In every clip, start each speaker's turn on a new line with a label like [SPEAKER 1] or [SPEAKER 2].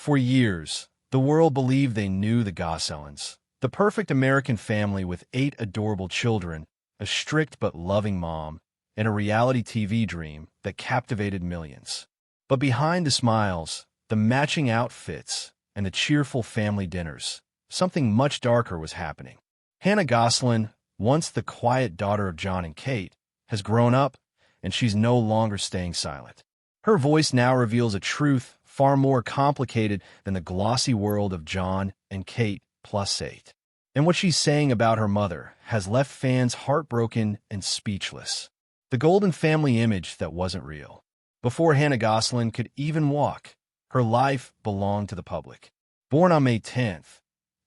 [SPEAKER 1] For years, the world believed they knew the Gosselins, the perfect American family with 8 adorable children, a strict but loving mom, and a reality TV dream that captivated millions. But behind the smiles, the matching outfits, and the cheerful family dinners, something much darker was happening. Hannah Gosselin, once the quiet daughter of Jon and Kate, has grown up, and she's no longer staying silent. Her voice now reveals a truth far more complicated than the glossy world of Jon and Kate +8. And what she's saying about her mother has left fans heartbroken and speechless. The golden family image that wasn't real. Before Hannah Gosselin could even walk, her life belonged to the public. Born on May 10,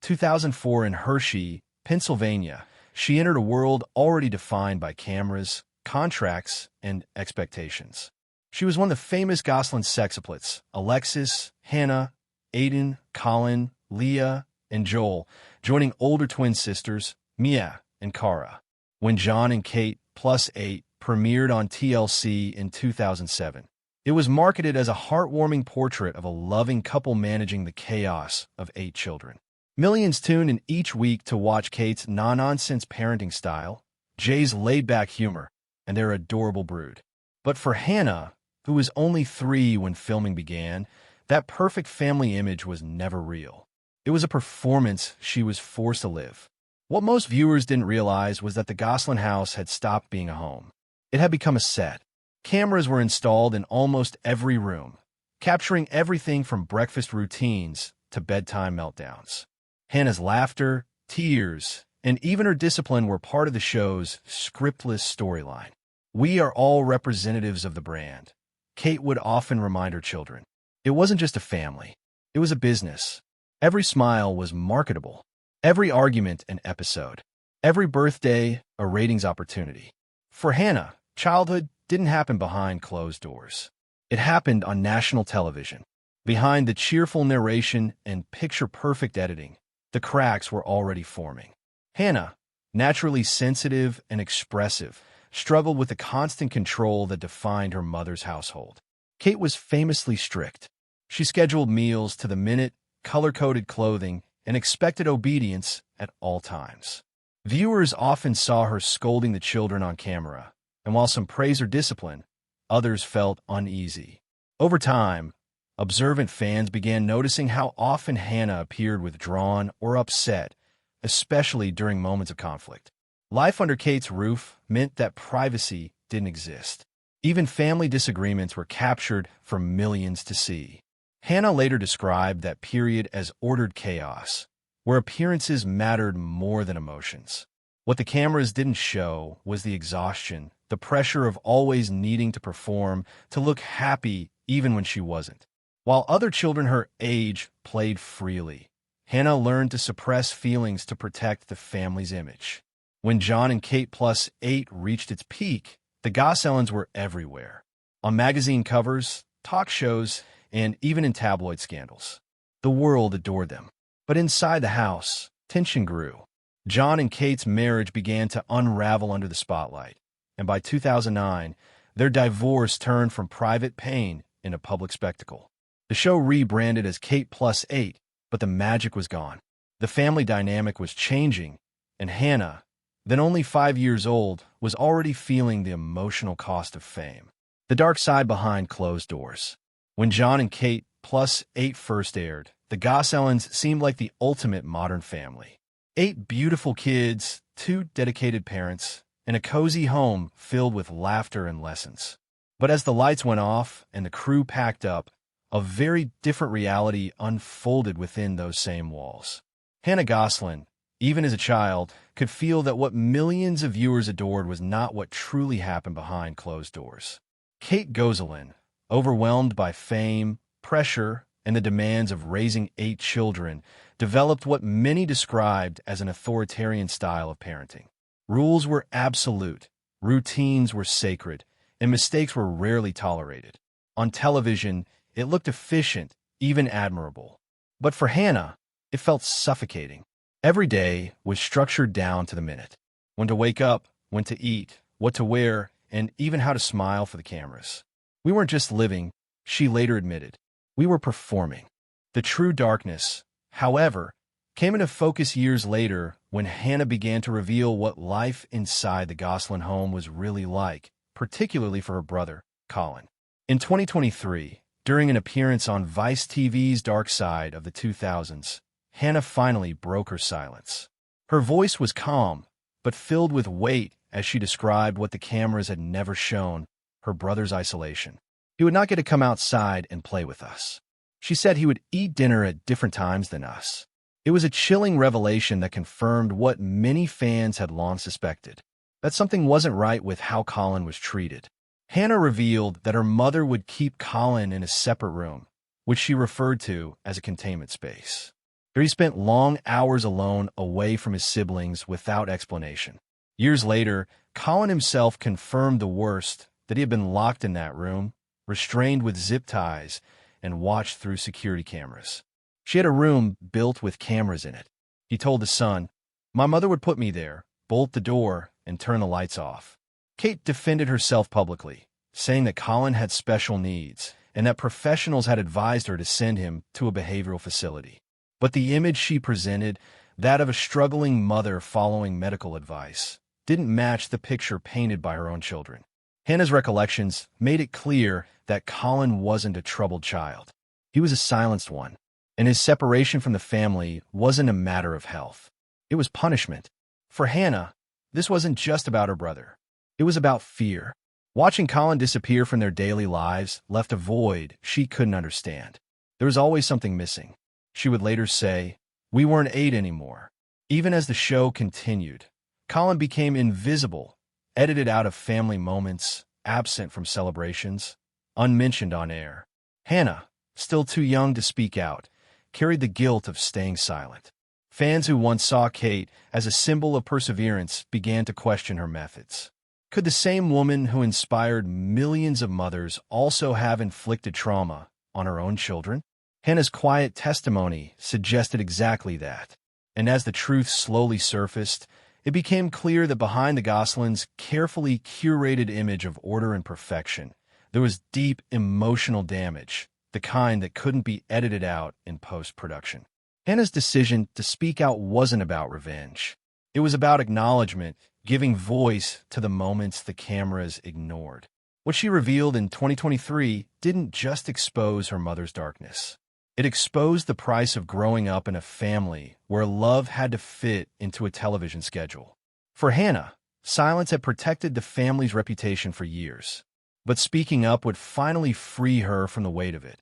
[SPEAKER 1] 2004 in Hershey, Pennsylvania, she entered a world already defined by cameras, contracts, and expectations. She was one of the famous Gosselin sextuplets: Alexis, Hannah, Aiden, Colin, Leah, and Joel, joining older twin sisters, Mia and Cara. When Jon and Kate +8 premiered on TLC in 2007, it was marketed as a heartwarming portrait of a loving couple managing the chaos of 8 children. Millions tuned in each week to watch Kate's no-nonsense parenting style, Jay's laid-back humor, and their adorable brood. But for Hannah, who was only 3 when filming began, that perfect family image was never real. It was a performance she was forced to live. What most viewers didn't realize was that the Gosselin house had stopped being a home. It had become a set. Cameras were installed in almost every room, capturing everything from breakfast routines to bedtime meltdowns. Hannah's laughter, tears, and even her discipline were part of the show's scriptless storyline. "We are all representatives of the brand," Kate would often remind her children. It wasn't just a family. It was a business. Every smile was marketable. Every argument an episode. Every birthday a ratings opportunity. For Hannah, childhood didn't happen behind closed doors. It happened on national television. Behind the cheerful narration and picture-perfect editing, the cracks were already forming. Hannah, naturally sensitive and expressive, struggled with the constant control that defined her mother's household. Kate was famously strict. She scheduled meals to the minute, color-coded clothing, and expected obedience at all times. Viewers often saw her scolding the children on camera, and while some praised her discipline, others felt uneasy. Over time, observant fans began noticing how often Hannah appeared withdrawn or upset, especially during moments of conflict. Life under Kate's roof meant that privacy didn't exist. Even family disagreements were captured for millions to see. Hannah later described that period as ordered chaos, where appearances mattered more than emotions. What the cameras didn't show was the exhaustion, the pressure of always needing to perform, to look happy even when she wasn't. While other children her age played freely, Hannah learned to suppress feelings to protect the family's image. When Jon and Kate +8 reached its peak, the Gosselins were everywhere. On magazine covers, talk shows, and even in tabloid scandals. The world adored them. But inside the house, tension grew. Jon and Kate's marriage began to unravel under the spotlight, and by 2009, their divorce turned from private pain into public spectacle. The show rebranded as Kate +8, but the magic was gone. The family dynamic was changing, and Hannah, then only 5 years old, was already feeling the emotional cost of fame. The dark side behind closed doors. When Jon and Kate +8 first aired, the Gosselins seemed like the ultimate modern family. 8 beautiful kids, 2 dedicated parents, and a cozy home filled with laughter and lessons. But as the lights went off and the crew packed up, a very different reality unfolded within those same walls. Hannah Gosselin, even as a child, could feel that what millions of viewers adored was not what truly happened behind closed doors. Jon Gosselin, overwhelmed by fame, pressure, and the demands of raising 8 children, developed what many described as an authoritarian style of parenting. Rules were absolute, routines were sacred, and mistakes were rarely tolerated. On television, it looked efficient, even admirable. But for Hannah, it felt suffocating. Every day was structured down to the minute. When to wake up, when to eat, what to wear, and even how to smile for the cameras. We weren't just living, she later admitted. We were performing. The true darkness, however, came into focus years later when Hannah began to reveal what life inside the Gosselin home was really like, particularly for her brother, Colin. In 2023, during an appearance on Vice TV's Dark Side of the 2000s, Hannah finally broke her silence. Her voice was calm, but filled with weight as she described what the cameras had never shown, her brother's isolation. He would not get to come outside and play with us. She said he would eat dinner at different times than us. It was a chilling revelation that confirmed what many fans had long suspected, that something wasn't right with how Colin was treated. Hannah revealed that her mother would keep Colin in a separate room, which she referred to as a containment space. There he spent long hours alone away from his siblings without explanation. Years later, Colin himself confirmed the worst, that he had been locked in that room, restrained with zip ties, and watched through security cameras. She had a room built with cameras in it. He told the Sun, "My mother would put me there, bolt the door, and turn the lights off." Kate defended herself publicly, saying that Colin had special needs and that professionals had advised her to send him to a behavioral facility. But the image she presented, that of a struggling mother following medical advice, didn't match the picture painted by her own children. Hannah's recollections made it clear that Colin wasn't a troubled child. He was a silenced one, and his separation from the family wasn't a matter of health. It was punishment. For Hannah, this wasn't just about her brother. It was about fear. Watching Colin disappear from their daily lives left a void she couldn't understand. There was always something missing. She would later say, "We weren't 8 anymore." Even as the show continued, Colin became invisible, edited out of family moments, absent from celebrations, unmentioned on air. Hannah, still too young to speak out, carried the guilt of staying silent. Fans who once saw Kate as a symbol of perseverance began to question her methods. Could the same woman who inspired millions of mothers also have inflicted trauma on her own children? Hannah's quiet testimony suggested exactly that, and as the truth slowly surfaced, it became clear that behind the Gosselins' carefully curated image of order and perfection, there was deep emotional damage, the kind that couldn't be edited out in post-production. Hannah's decision to speak out wasn't about revenge. It was about acknowledgement, giving voice to the moments the cameras ignored. What she revealed in 2023 didn't just expose her mother's darkness. It exposed the price of growing up in a family where love had to fit into a television schedule. For Hannah, silence had protected the family's reputation for years, but speaking up would finally free her from the weight of it,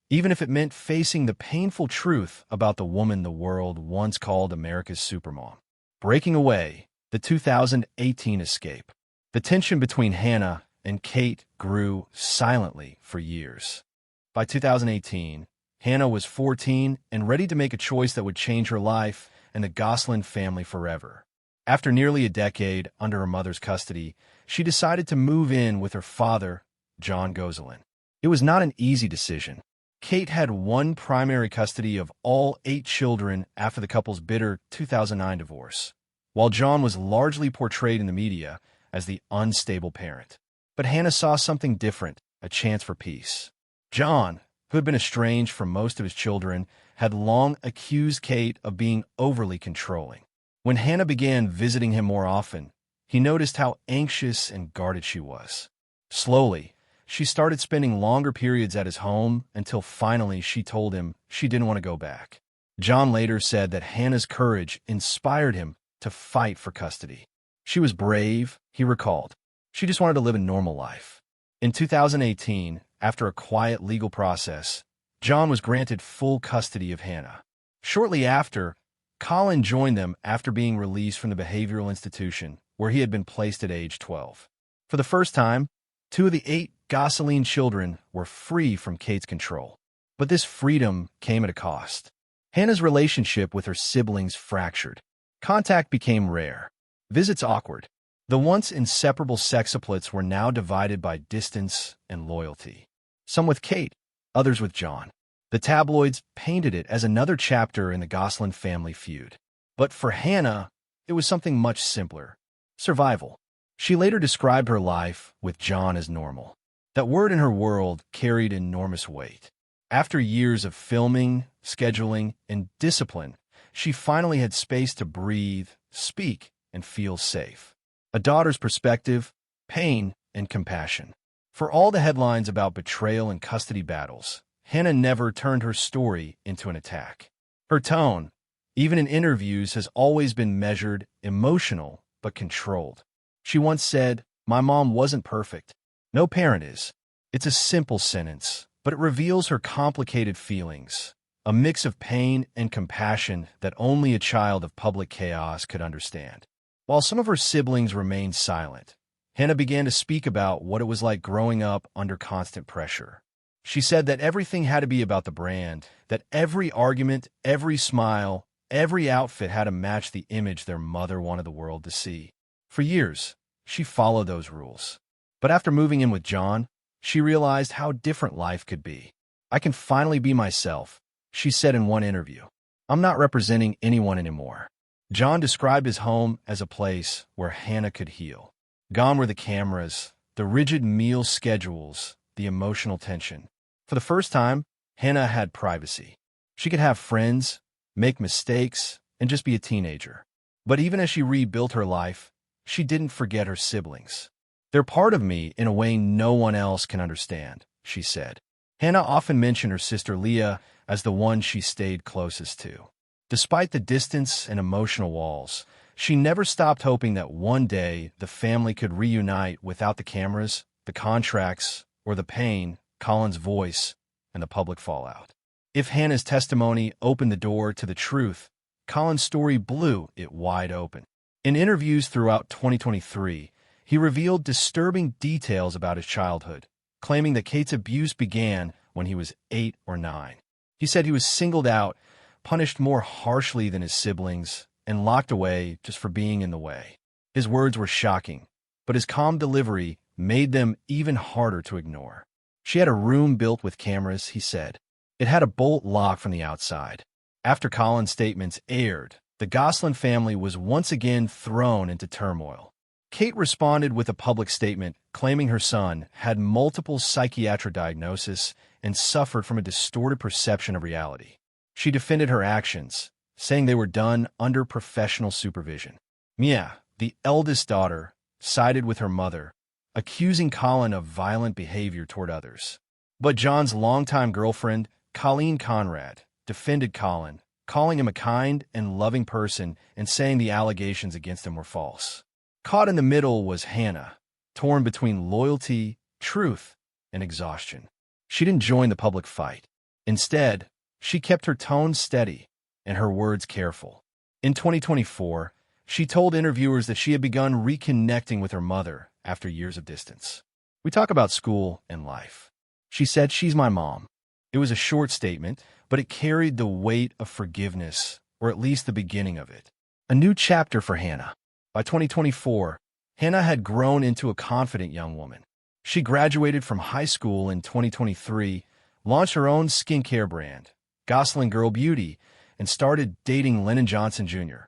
[SPEAKER 1] even if it meant facing the painful truth about the woman the world once called America's supermom. Breaking away, the 2018 escape. The tension between Hannah and Kate grew silently for years. By 2018, Hannah was 14 and ready to make a choice that would change her life and the Gosselin family forever. After nearly a decade under her mother's custody, she decided to move in with her father, Jon Gosselin. It was not an easy decision. Kate had one primary custody of all 8 children after the couple's bitter 2009 divorce, while Jon was largely portrayed in the media as the unstable parent. But Hannah saw something different, a chance for peace. Jon, who had been estranged from most of his children, had long accused Kate of being overly controlling. When Hannah began visiting him more often, he noticed how anxious and guarded she was. Slowly, she started spending longer periods at his home until finally she told him she didn't want to go back. Jon later said that Hannah's courage inspired him to fight for custody. She was brave, he recalled. She just wanted to live a normal life. In 2018, after a quiet legal process, Jon was granted full custody of Hannah. Shortly after, Colin joined them after being released from the behavioral institution where he had been placed at age 12. For the first time, 2 of the 8 Gosselin children were free from Kate's control. But this freedom came at a cost. Hannah's relationship with her siblings fractured. Contact became rare. Visits awkward. The once inseparable sextuplets were now divided by distance and loyalty. Some with Kate, others with Jon. The tabloids painted it as another chapter in the Gosselin family feud. But for Hannah, it was something much simpler. Survival. She later described her life with Jon as normal. That word in her world carried enormous weight. After years of filming, scheduling, and discipline, she finally had space to breathe, speak, and feel safe. A daughter's perspective, pain, and compassion. For all the headlines about betrayal and custody battles, Hannah never turned her story into an attack. Her tone, even in interviews, has always been measured, emotional, but controlled. She once said, "My mom wasn't perfect. No parent is." It's a simple sentence, but it reveals her complicated feelings, a mix of pain and compassion that only a child of public chaos could understand. While some of her siblings remained silent, Hannah began to speak about what it was like growing up under constant pressure. She said that everything had to be about the brand, that every argument, every smile, every outfit had to match the image their mother wanted the world to see. For years, she followed those rules. But after moving in with Jon, she realized how different life could be. "I can finally be myself," she said in one interview. "I'm not representing anyone anymore." Jon described his home as a place where Hannah could heal. Gone were the cameras, the rigid meal schedules, the emotional tension. For the first time, Hannah had privacy. She could have friends, make mistakes, and just be a teenager. But even as she rebuilt her life, she didn't forget her siblings. "They're part of me in a way no one else can understand," she said. Hannah often mentioned her sister Leah as the one she stayed closest to. Despite the distance and emotional walls, she never stopped hoping that one day the family could reunite without the cameras, the contracts, or the pain, Colin's voice, and the public fallout. If Hannah's testimony opened the door to the truth, Colin's story blew it wide open. In interviews throughout 2023, he revealed disturbing details about his childhood, claiming that Kate's abuse began when he was 8 or 9. He said he was singled out, punished more harshly than his siblings, and locked away just for being in the way. His words were shocking, but his calm delivery made them even harder to ignore. "She had a room built with cameras," he said. "It had a bolt lock from the outside." After Colin's statements aired, the Gosselin family was once again thrown into turmoil. Kate responded with a public statement claiming her son had multiple psychiatric diagnoses and suffered from a distorted perception of reality. She defended her actions, saying they were done under professional supervision. Mia, the eldest daughter, sided with her mother, accusing Colin of violent behavior toward others. But Jon's longtime girlfriend, Colin Conrad, defended Colin, calling him a kind and loving person and saying the allegations against him were false. Caught in the middle was Hannah, torn between loyalty, truth, and exhaustion. She didn't join the public fight. Instead, she kept her tone steady and her words careful. In 2024, she told interviewers that she had begun reconnecting with her mother after years of distance. "We talk about school and life." She said, "She's my mom." It was a short statement, but it carried the weight of forgiveness, or at least the beginning of it. A new chapter for Hannah. By 2024, Hannah had grown into a confident young woman. She graduated from high school in 2023, launched her own skincare brand, Gosselin Girl Beauty, and started dating Lennon Johnson Jr.,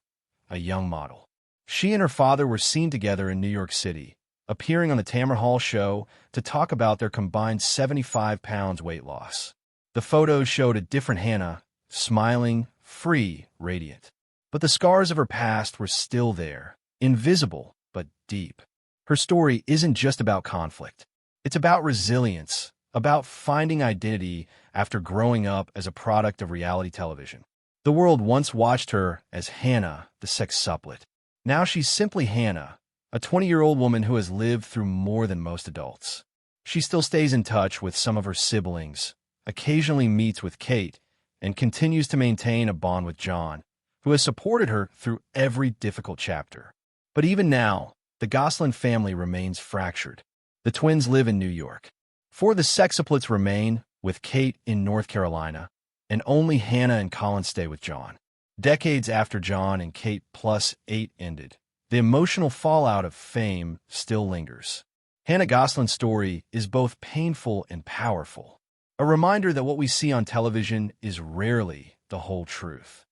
[SPEAKER 1] a young model. She and her father were seen together in New York City, appearing on the Tamara Hall show to talk about their combined 75 pounds weight loss. The photos showed a different Hannah, smiling, free, radiant. But the scars of her past were still there, invisible but deep. Her story isn't just about conflict. It's about resilience, about finding identity after growing up as a product of reality television. The world once watched her as Hannah, the sextuplet. Now she's simply Hannah, a 20-year-old woman who has lived through more than most adults. She still stays in touch with some of her siblings, occasionally meets with Kate, and continues to maintain a bond with Jon, who has supported her through every difficult chapter. But even now, the Gosselin family remains fractured. The twins live in New York. 4 of the sextuplets remain, with Kate in North Carolina, and only Hannah and Colin stay with Jon. Decades after Jon and Kate plus 8 ended, the emotional fallout of fame still lingers. Hannah Gosselin's story is both painful and powerful, a reminder that what we see on television is rarely the whole truth.